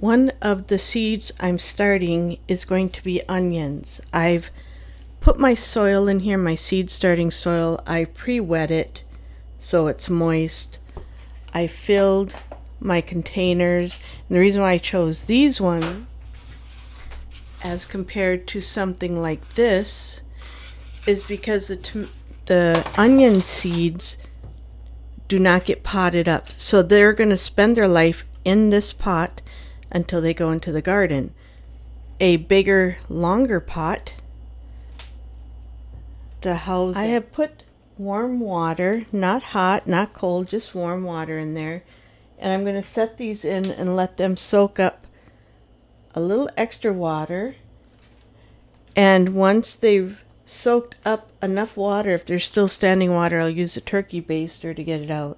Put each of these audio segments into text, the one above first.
One of the seeds I'm starting is going to be onions. I've put my soil in here, my seed starting soil. I pre-wet it so it's moist. I filled my containers. And the reason why I chose these ones as compared to something like this is because the onion seeds do not get potted up. So they're going to spend their life in this pot until they go into the garden. A bigger, longer pot to house. I have put warm water, not hot, not cold, just warm water in there. And I'm going to set these in and let them soak up a little extra water. And once they've soaked up enough water, if there's still standing water, I'll use a turkey baster to get it out.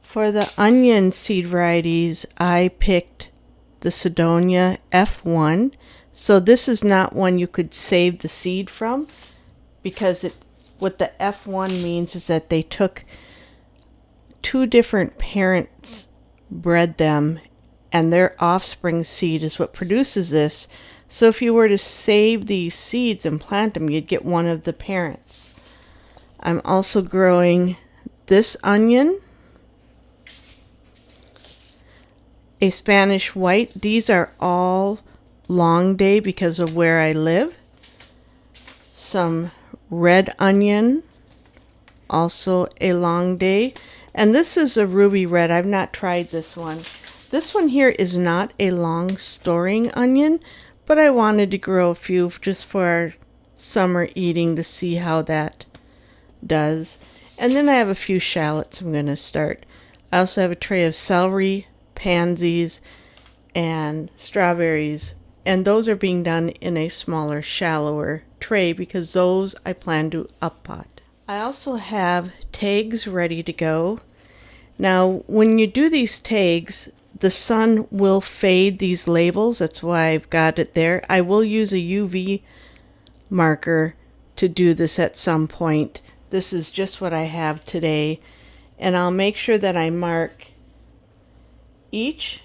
For the onion seed varieties, I picked the Sedonia F1. So this is not one you could save the seed from, because what the F1 means is that they took two different parents, bred them, and their offspring seed is what produces this. So if you were to save these seeds and plant them, you'd get one of the parents. I'm also growing this onion, a Spanish white. These are all long day because of where I live. Some red onion, also a long day. And this is a ruby red. I've not tried this one. This one here is not a long storing onion, but I wanted to grow a few just for our summer eating to see how that does. And then I have a few shallots I'm going to start. I also have a tray of celery, pansies, and strawberries. And those are being done in a smaller, shallower tray because those I plan to up pot. I also have tags ready to go. Now, when you do these tags, the sun will fade these labels. That's why I've got it there. I will use a UV marker to do this at some point. This is just what I have today. And I'll make sure that I mark each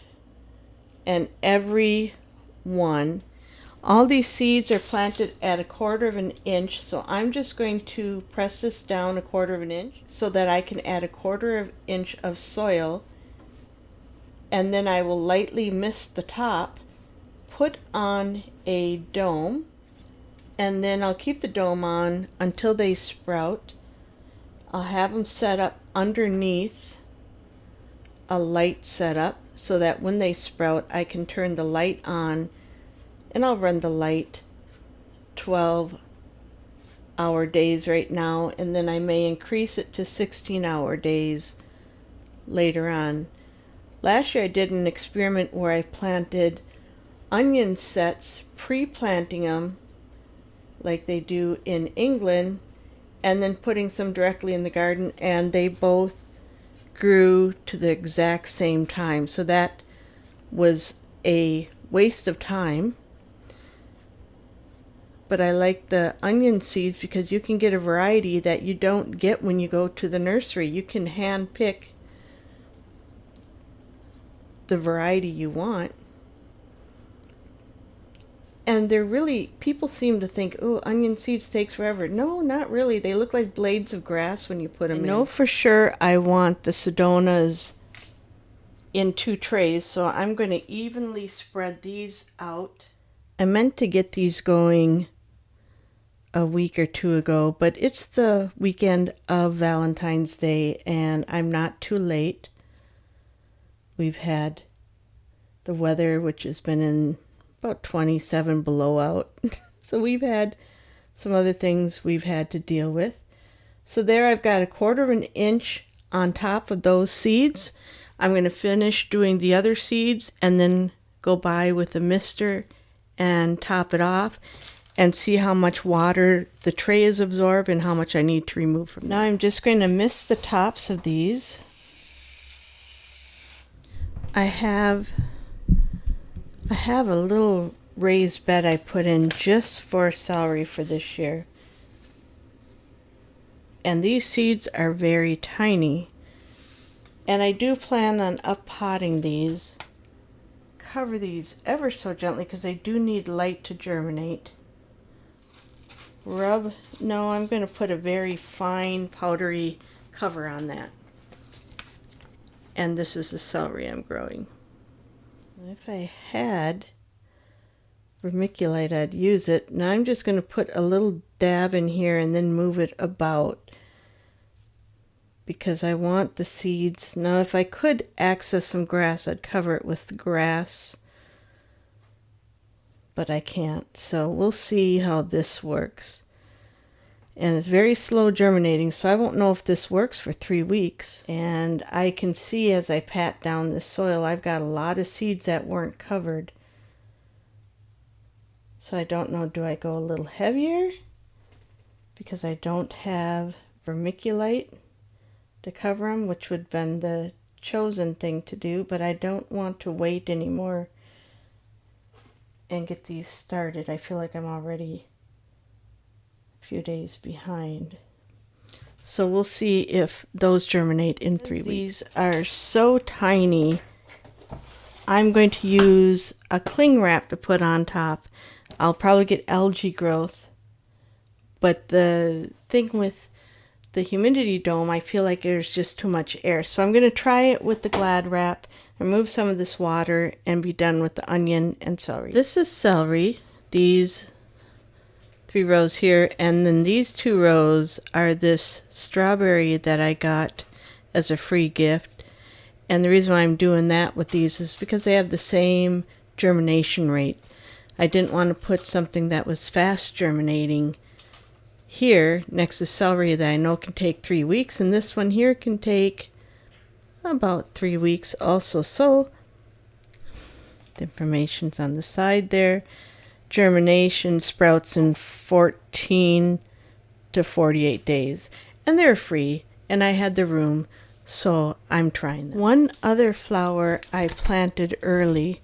and every one. All these seeds are planted at 1/4 of an inch, so I'm just going to press this down 1/4 of an inch so that I can add 1/4 of an inch of soil, and then I will lightly mist the top, put on a dome, and then I'll keep the dome on until they sprout. I'll have them set up underneath a light setup so that when they sprout I can turn the light on, and I'll run the light 12-hour days right now, and then I may increase it to 16-hour days later on. Last year I did an experiment where I planted onion sets, pre-planting them like they do in England, and then putting some directly in the garden, and they both grew to the exact same time. So that was a waste of time. But I like the onion seeds because you can get a variety that you don't get when you go to the nursery. You can hand pick the variety you want. And they're really, people seem to think, oh, onion seeds takes forever. No, not really. They look like blades of grass when you put them in. I know for sure I want the Sedonas in 2 trays, so I'm going to evenly spread these out. I meant to get these going a week or 2 ago, but it's the weekend of Valentine's Day, and I'm not too late. We've had the weather, which has been in about 27 below out. So we've had some other things we've had to deal with. So there I've got 1/4 of an inch on top of those seeds. I'm going to finish doing the other seeds and then go by with a mister and top it off and see how much water the tray is absorbed and how much I need to remove from it. Now I'm just going to mist the tops of these. I have a little raised bed I put in just for celery for this year. And these seeds are very tiny. And I do plan on up-potting these. Cover these ever so gently because they do need light to germinate. Rub, no, I'm going to put a very fine powdery cover on that. And this is the celery I'm growing. If I had vermiculite, I'd use it. Now I'm just going to put a little dab in here and then move it about because I want the seeds. Now if I could access some grass, I'd cover it with grass, but I can't. So we'll see how this works. And it's very slow germinating, so I won't know if this works for 3 weeks. And I can see as I pat down the soil, I've got a lot of seeds that weren't covered. So I don't know, do I go a little heavier? Because I don't have vermiculite to cover them, which would have been the chosen thing to do, but I don't want to wait anymore and get these started. I feel like I'm already few days behind. So we'll see if those germinate in 3 weeks. These are so tiny. I'm going to use a cling wrap to put on top. I'll probably get algae growth. But the thing with the humidity dome, I feel like there's just too much air. So I'm going to try it with the Glad wrap, remove some of this water, and be done with the onion and celery. This is celery. These 3 rows here, and then these 2 rows are this strawberry that I got as a free gift. And the reason why I'm doing that with these is because they have the same germination rate. I didn't want to put something that was fast germinating here next to celery that I know can take 3 weeks, and this one here can take about 3 weeks also. So the information's on the side there. Germination sprouts in 14 to 48 days, and they're free, and I had the room, so I'm trying them. One other flower I planted early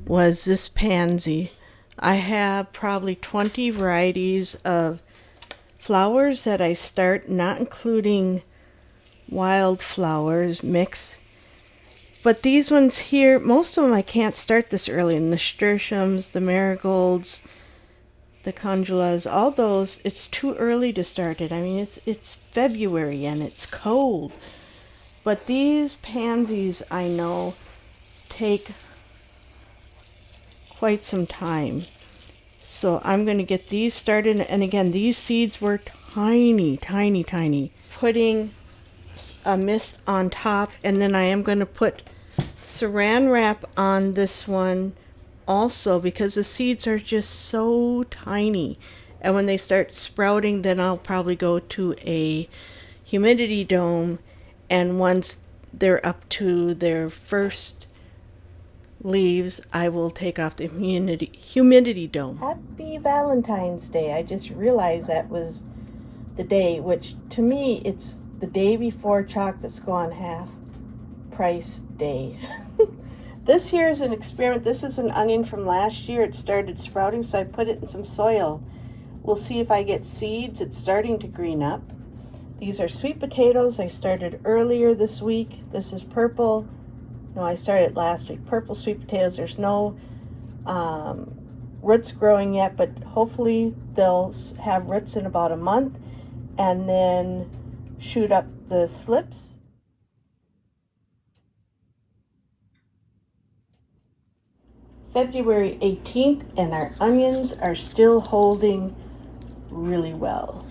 was this pansy. I have probably 20 varieties of flowers that I start, not including wildflowers mix. But these ones here, most of them I can't start this early. And the nasturtiums, the marigolds, the conjulas, all those, it's too early to start it. I mean, it's February and it's cold. But these pansies, I know, take quite some time. So I'm going to get these started. And again, these seeds were tiny, tiny, tiny. Putting a mist on top, and then I am going to put saran wrap on this one also because the seeds are just so tiny. And when they start sprouting, then I'll probably go to a humidity dome, and once they're up to their first leaves, I will take off the humidity dome. Happy Valentine's Day. I just realized that was the day, which to me it's the day before chocolates go on half price day. This here is an experiment. This is an onion from last year. It started sprouting, so I put it in some soil. We'll see if I get seeds. It's starting to green up. These are sweet potatoes. I started earlier this week. This is purple. No, I started last week. Purple sweet potatoes. There's no roots growing yet, but hopefully they'll have roots in about a month and then shoot up the slips. February 18th, and our onions are still holding really well.